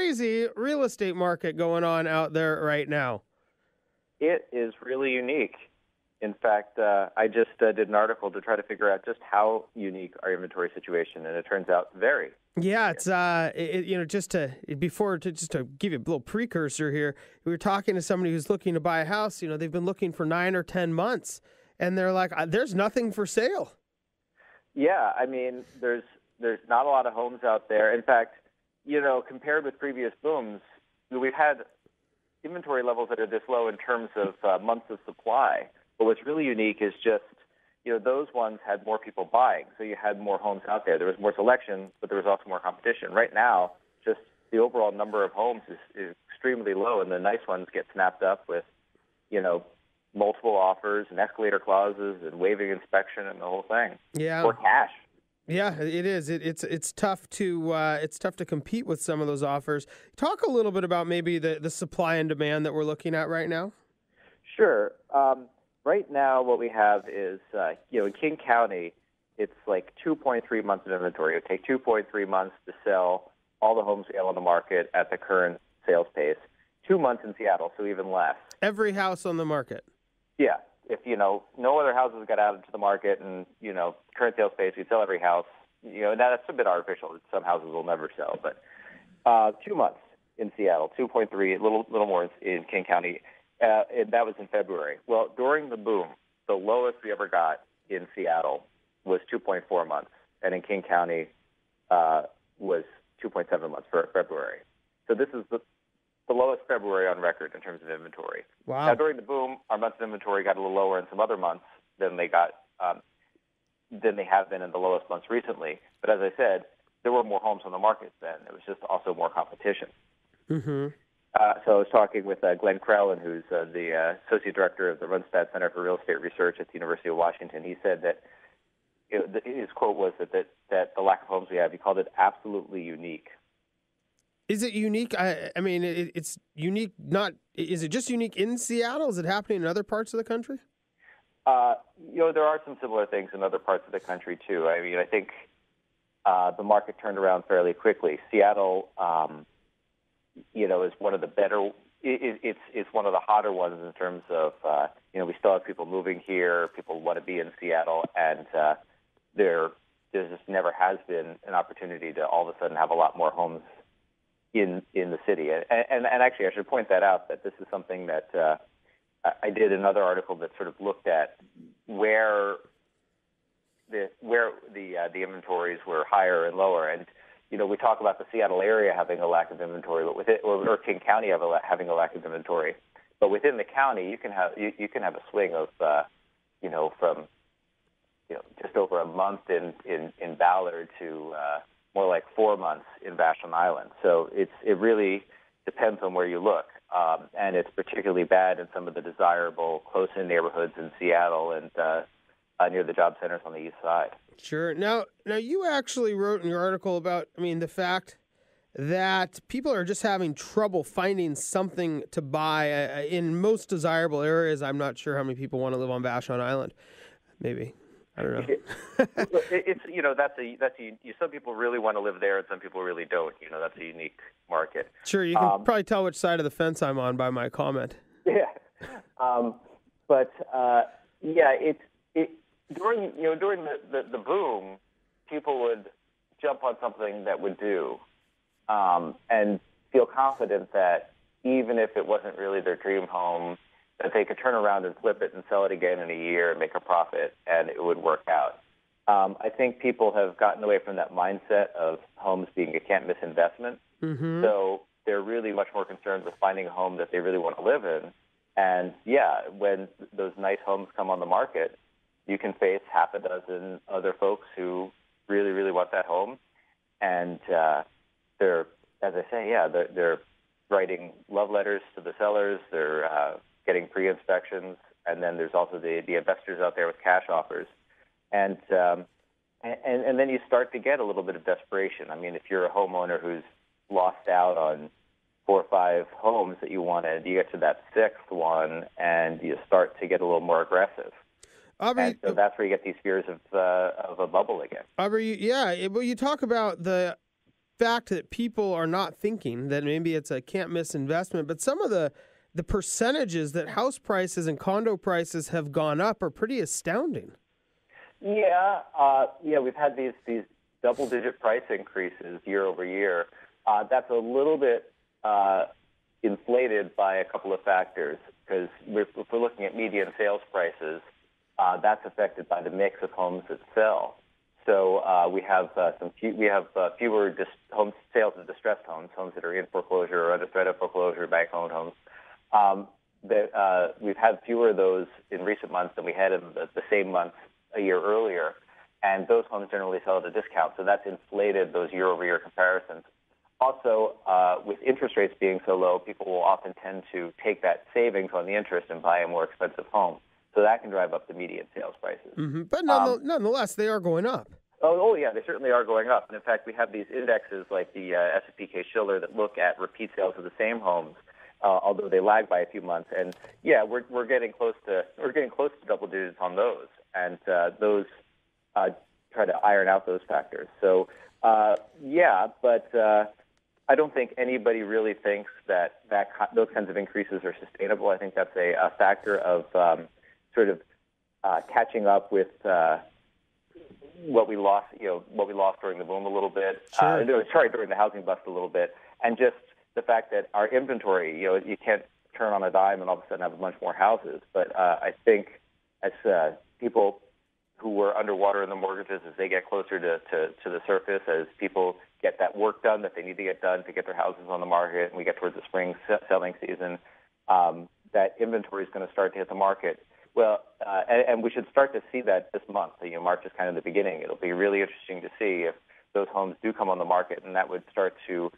crazy real estate market going on out there right now. It is really unique. In fact, I just did an article to try to figure out just how unique our inventory situation, and it turns out very. Yeah, it's just to give you a little precursor here. We were talking to somebody who's looking to buy a house. They've been looking for 9 or 10 months, and they're like, "There's nothing for sale." Yeah, I mean, there's not a lot of homes out there. In fact, compared with previous booms, we've had inventory levels that are this low in terms of months of supply. But what's really unique is just, those ones had more people buying. So you had more homes out there. There was more selection, but there was also more competition. Right now, just the overall number of homes is extremely low, and the nice ones get snapped up with, multiple offers and escalator clauses and waiving inspection and the whole thing. Yeah. Or cash. Yeah, it is. It's tough to compete with some of those offers. Talk a little bit about maybe the supply and demand that we're looking at right now. Sure. Right now, what we have is, in King County, it's like 2.3 months of inventory. It would take 2.3 months to sell all the homes we have on the market at the current sales pace. 2 months in Seattle, so even less. Every house on the market. Yeah. If, no other houses got added to the market and, current sales pace, we'd sell every house. That's a bit artificial. Some houses will never sell. But 2 months in Seattle, 2.3, a little more in King County. And that was in February. Well, during the boom, the lowest we ever got in Seattle was 2.4 months. And in King County was 2.7 months for February. So this is the lowest February on record in terms of inventory. Wow. Now, during the boom, our months of inventory got a little lower in some other months than they have been in the lowest months recently. But as I said, there were more homes on the market then. It was just also more competition. Mm-hmm. So I was talking with Glenn Crellin, who's the Associate Director of the Runstad Center for Real Estate Research at the University of Washington. He said that his quote was that the lack of homes we have, he called it absolutely unique. Is it unique? I mean, it's unique. Is it just unique in Seattle? Is it happening in other parts of the country? There are some similar things in other parts of the country too. I mean, I think the market turned around fairly quickly. Seattle, is one of the better. It's one of the hotter ones in terms of we still have people moving here. People want to be in Seattle, and there just never has been an opportunity to all of a sudden have a lot more homes in the city. And actually, I should point that out, that this is something that I did another article that sort of looked at where the inventories were higher and lower. And we talk about the Seattle area having a lack of inventory, but or King County having a lack of inventory. But within the county, you can have a swing of from just over a month in Ballard to more like 4 months in Vashon Island. So it really depends on where you look, and it's particularly bad in some of the desirable close-in neighborhoods in Seattle and near the job centers on the east side. Sure. Now you actually wrote in your article about, the fact that people are just having trouble finding something to buy in most desirable areas. I'm not sure how many people want to live on Vashon Island. Maybe. I don't know. Some people really want to live there, and some people really don't. That's a unique market. Sure, you can probably tell which side of the fence I'm on by my comment. Yeah, during the boom, people would jump on something that would do, and feel confident that even if it wasn't really their dream home, that they could turn around and flip it and sell it again in a year and make a profit, and it would work out. I think people have gotten away from that mindset of homes being a can't-miss investment. Mm-hmm. So they're really much more concerned with finding a home that they really want to live in. And, when those nice homes come on the market, you can face half a dozen other folks who really, really want that home. And they're, as I say, they're writing love letters to the sellers. They're getting pre-inspections, and then there's also the investors out there with cash offers, and then you start to get a little bit of desperation. I mean, if you're a homeowner who's lost out on 4 or 5 homes that you wanted, you get to that 6th one, and you start to get a little more aggressive. Aubrey, and so that's where you get these fears of a bubble again. Aubrey, well, you talk about the fact that people are not thinking that maybe it's a can't-miss investment, but some of the percentages that house prices and condo prices have gone up are pretty astounding. Yeah, we've had these double-digit price increases year over year. That's a little bit inflated by a couple of factors, because if we're looking at median sales prices, that's affected by the mix of homes that sell. So we have fewer home sales of distressed homes that are in foreclosure or under threat of foreclosure, bank-owned homes. We've had fewer of those in recent months than we had in the same months a year earlier, and those homes generally sell at a discount. So that's inflated those year-over-year comparisons. Also, with interest rates being so low, people will often tend to take that savings on the interest and buy a more expensive home. So that can drive up the median sales prices. Mm-hmm. But nonetheless, they are going up. Oh, yeah, they certainly are going up. And in fact, we have these indexes like the S&P Case-Shiller that look at repeat sales of the same homes, although they lag by a few months. And yeah, we're getting close to double digits on those, and those try to iron out those factors. So but I don't think anybody really thinks that those kinds of increases are sustainable. I think that's a factor of sort of catching up with what we lost during the boom a little bit. Sure. During the housing bust a little bit, and just the fact that our inventory, you can't turn on a dime and all of a sudden have a bunch more houses. But I think as people who were underwater in the mortgages, as they get closer to the surface, as people get that work done that they need to get done to get their houses on the market, and we get towards the spring selling season, that inventory is going to start to hit the market. Well, and we should start to see that this month. March is kind of the beginning. It'll be really interesting to see if those homes do come on the market, and that would start to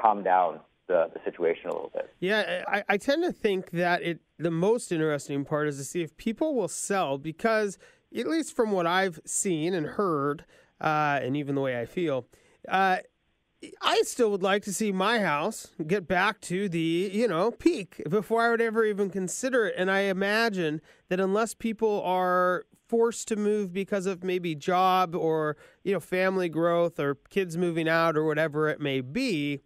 calm down the situation a little bit. Yeah, I tend to think that the most interesting part is to see if people will sell, because at least from what I've seen and heard, and even the way I feel, I still would like to see my house get back to the, peak before I would ever even consider it. And I imagine that unless people are forced to move because of maybe job or, family growth or kids moving out or whatever it may be,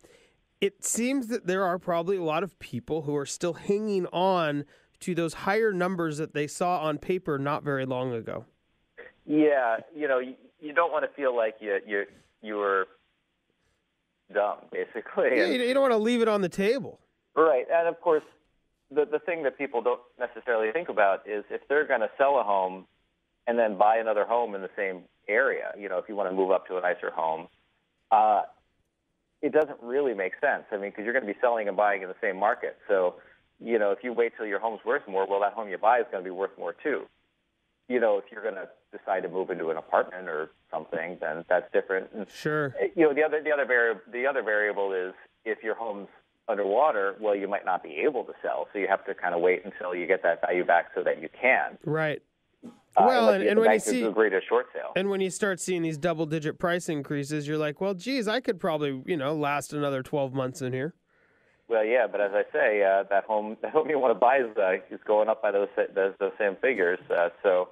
it seems that there are probably a lot of people who are still hanging on to those higher numbers that they saw on paper not very long ago. Yeah, you don't want to feel like you were dumb, basically. Yeah, you don't want to leave it on the table. Right, and of course, the thing that people don't necessarily think about is if they're going to sell a home and then buy another home in the same area, if you want to move up to a nicer home, it doesn't really make sense. I mean, because you're going to be selling and buying in the same market. So, if you wait till your home's worth more, well, that home you buy is going to be worth more too. If you're going to decide to move into an apartment or something, then that's different. And, sure. The other variable is if your home's underwater, well, you might not be able to sell, so you have to kind of wait until you get that value back so that you can. Right. Well, and when you see agree to a short sale, and when you start seeing these double-digit price increases, you're like, well, geez, I could probably last another 12 months in here. Well, yeah, but as I say, that home you want to buy is going up by those same figures. So,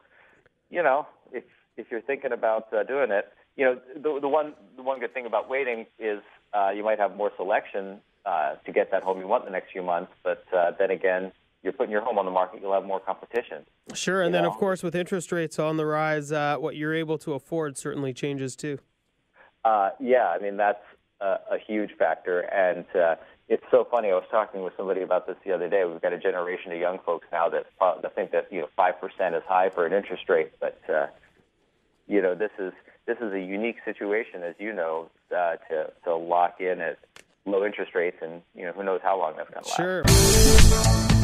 if you're thinking about doing it, the one good thing about waiting is you might have more selection to get that home you want in the next few months. But then again, you're putting your home on the market, you'll have more competition. Sure, and then of course with interest rates on the rise, what you're able to afford certainly changes too. Yeah, I mean that's a huge factor, and it's so funny. I was talking with somebody about this the other day. We've got a generation of young folks now that think that 5% is high for an interest rate, but this is a unique situation, as to lock in at low interest rates, and who knows how long that's going to last. Sure.